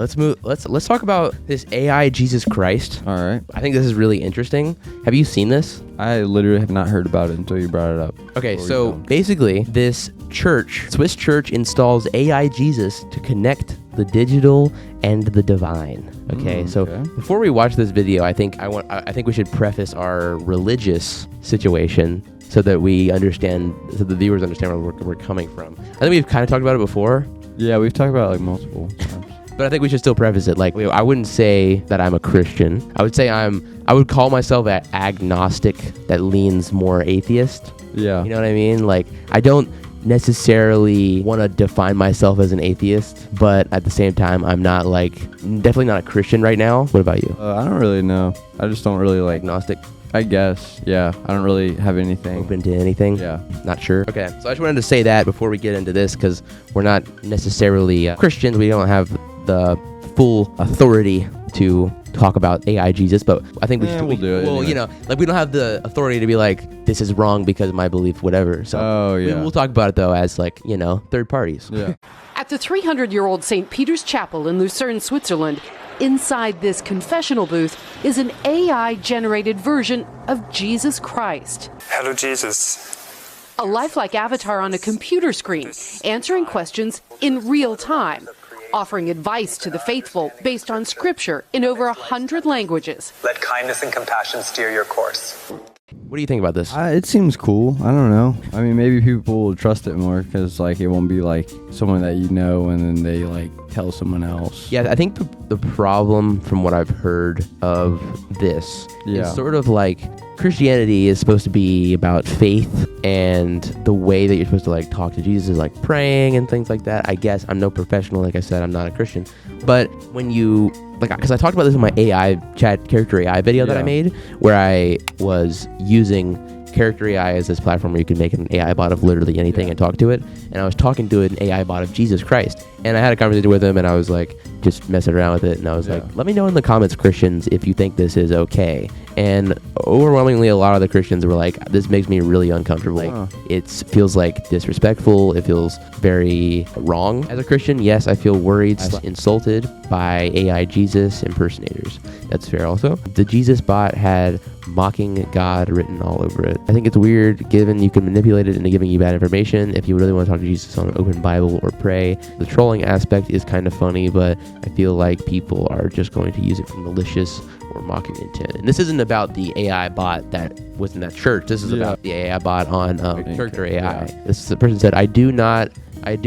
Let's talk about this AI Jesus Christ. All right. I think this is really interesting. Have you seen this? I literally have not heard about it until you brought it up. Okay, so basically, this Swiss church installs AI Jesus to connect the digital and the divine. Okay, so before we watch this video, I think we should preface our religious situation so that we understand, so the viewers understand where we're coming from. I think we've kind of talked about it before. Yeah, we've talked about it like multiple times. But I think we should still preface it. Like, I wouldn't say that I'm a Christian. I would call myself an agnostic that leans more atheist. Yeah. You know what I mean? Like, I don't necessarily want to define myself as an atheist, but at the same time, I'm not definitely not a Christian right now. What about you? I don't really know. I just don't really Agnostic? I guess. Yeah. I don't really have anything. Open to anything? Yeah. Not sure. Okay. So I just wanted to say that before we get into this, because we're not necessarily Christians. We don't have the full authority to talk about AI Jesus, but I think we'll do it. Well, anyway. you know, like, we don't have the authority to be like, this is wrong because of my belief, whatever. So we'll talk about it though as, like, you know, third parties. Yeah. At the 300-year-old St. Peter's Chapel in Lucerne, Switzerland, inside this confessional booth is an AI-generated version of Jesus Christ. Hello, Jesus. A lifelike avatar on a computer screen, answering questions in real time, offering advice to the faithful based on scripture in over 100 languages. Let kindness and compassion steer your course. What do you think about this? It seems cool. I don't know. I mean, maybe people will trust it more because, like, it won't be like someone that you know and then they, like, tell someone else. Yeah, I think the problem from what I've heard of this is sort of like Christianity is supposed to be about faith, and the way that you're supposed to, like, talk to Jesus is like praying and things like that. I guess I'm no professional. Like I said, I'm not a Christian. But when you, like, because I talked about this in my character AI video that I made, where I was using Character AI as this platform where you can make an AI bot of literally anything and talk to it. And I was talking to an AI bot of Jesus Christ. And I had a conversation with him, and I was like, just messing around with it. And I was like, let me know in the comments, Christians, if you think this is okay. And overwhelmingly, a lot of the Christians were like, this makes me really uncomfortable. It feels like disrespectful. It feels very wrong. As a Christian, yes, I feel worried, insulted by AI Jesus impersonators. That's fair also. The Jesus bot had mocking God written all over it. I think it's weird, given you can manipulate it into giving you bad information. If you really want to talk to Jesus on an open Bible or pray, the trolling aspect is kind of funny, but I feel like people are just going to use it for malicious or mocking intent. And this isn't about the AI bot that was in that church. This is about the AI bot on Character AI. The person said, I do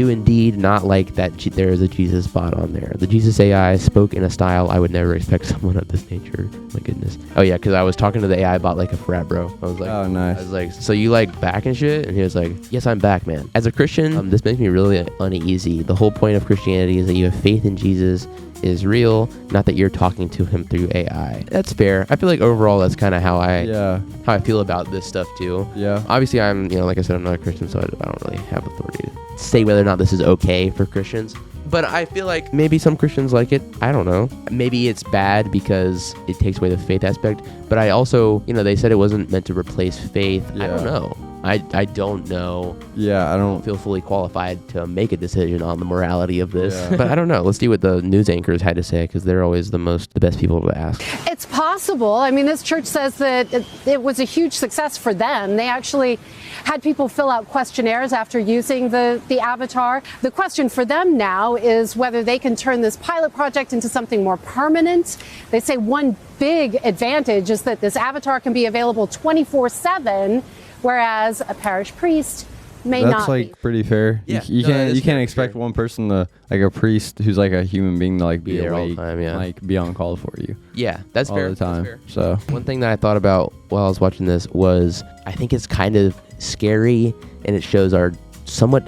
indeed not like that there is a Jesus bot on there. The Jesus AI spoke in a style I would never expect someone of this nature. My goodness. Oh yeah, because I was talking to the AI bot like a frat bro. I was like, oh nice. I was like, so you like back and shit? And he was like, yes, I'm back, man. As a Christian, this makes me really uneasy. The whole point of Christianity is that you have faith in Jesus is real, not that you're talking to him through AI. That's fair. I feel like overall that's kind of how I feel about this stuff too. Yeah. Obviously, I'm, you know, like I said, I'm not a Christian, so I don't really have authority to say whether or not this is okay for Christians. But I feel like maybe some Christians like it. I don't know. Maybe it's bad because it takes away the faith aspect. But I also, you know, they said it wasn't meant to replace faith. I don't know. I don't know. Yeah, I don't feel fully qualified to make a decision on the morality of this. Yeah. But I don't know. Let's see what the news anchors had to say, because they're always the best people to ask. It's possible. I mean, this church says that it was a huge success for them. They actually had people fill out questionnaires after using the avatar. The question for them now is whether they can turn this pilot project into something more permanent. They say one big advantage is that this avatar can be available 24/7, whereas a parish priest may not. That's like pretty fair. Yeah. You can't expect one person to, like, a priest who's like a human being to, like, be there awake, all the time, like be on call for you. Yeah, that's all fair. the time. That's fair. So one thing that I thought about while I was watching this was I think it's kind of scary, and it shows our somewhat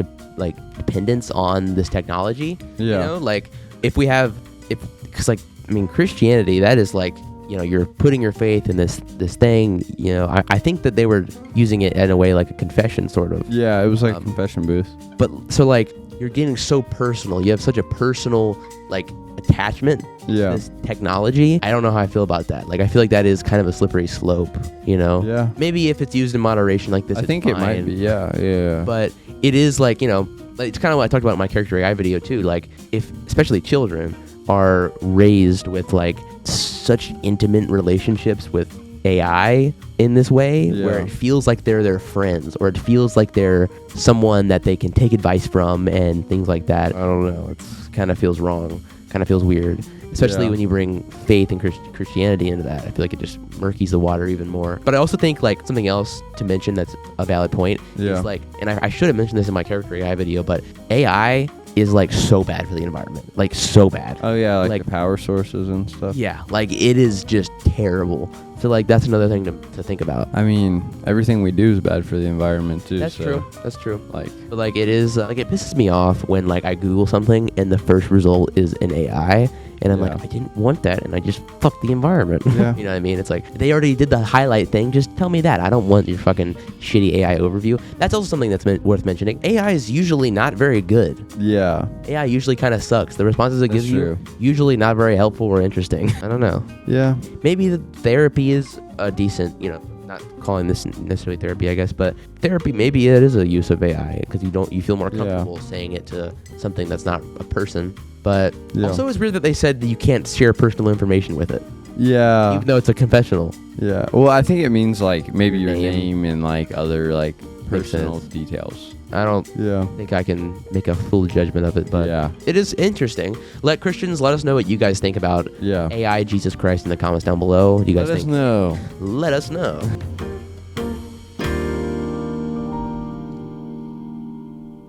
dependence on this technology. Yeah. You know, like because like, I mean, Christianity, that is like, you know, you're putting your faith in this thing, you know. I think that they were using it in a way like a confession sort of. Yeah, it was like a confession booth. But so, like, you're getting so personal. You have such a personal, like, attachment to this technology. I don't know how I feel about that. Like, I feel like that is kind of a slippery slope, you know? Yeah. Maybe if it's used in moderation like this, I think it might be, yeah. But it is like, you know, it's kind of what I talked about in my Character AI video too. Like, especially children, are raised with like such intimate relationships with AI in this way, where it feels like they're their friends, or it feels like they're someone that they can take advice from and things like that. I don't know. It kind of feels wrong. Kind of feels weird, especially when you bring faith and Christianity into that. I feel like it just murkies the water even more. But I also think like something else to mention that's a valid point is like, and I should have mentioned this in my character AI video, but AI is like so bad for the environment, like so bad. Oh yeah, like the power sources and stuff. Yeah, like it is just terrible. So like that's another thing to think about. I mean, everything we do is bad for the environment too. That's true. That's true. Like, but like it is like it pisses me off when like I Google something and the first result is an AI. And I'm like, I didn't want that, and I just fucked the environment. Yeah. You know what I mean? It's like, they already did the highlight thing. Just tell me that. I don't want your fucking shitty AI overview. That's also something that's worth mentioning. AI is usually not very good. Yeah. AI usually kind of sucks. The responses it gives you, usually not very helpful or interesting. I don't know. Yeah. Maybe the therapy is a decent, you know, not calling this necessarily therapy, I guess, but therapy, maybe it is a use of AI, because you feel more comfortable saying it to something that's not a person. But also it's weird that they said that you can't share personal information with it. Yeah. Even though it's a confessional. Yeah. Well, I think it means like maybe your name and like other like personal details. I don't think I can make a full judgment of it, but it is interesting. Let Christians let us know what you guys think about AI Jesus Christ in the comments down below. Do you guys let us know. Let us know.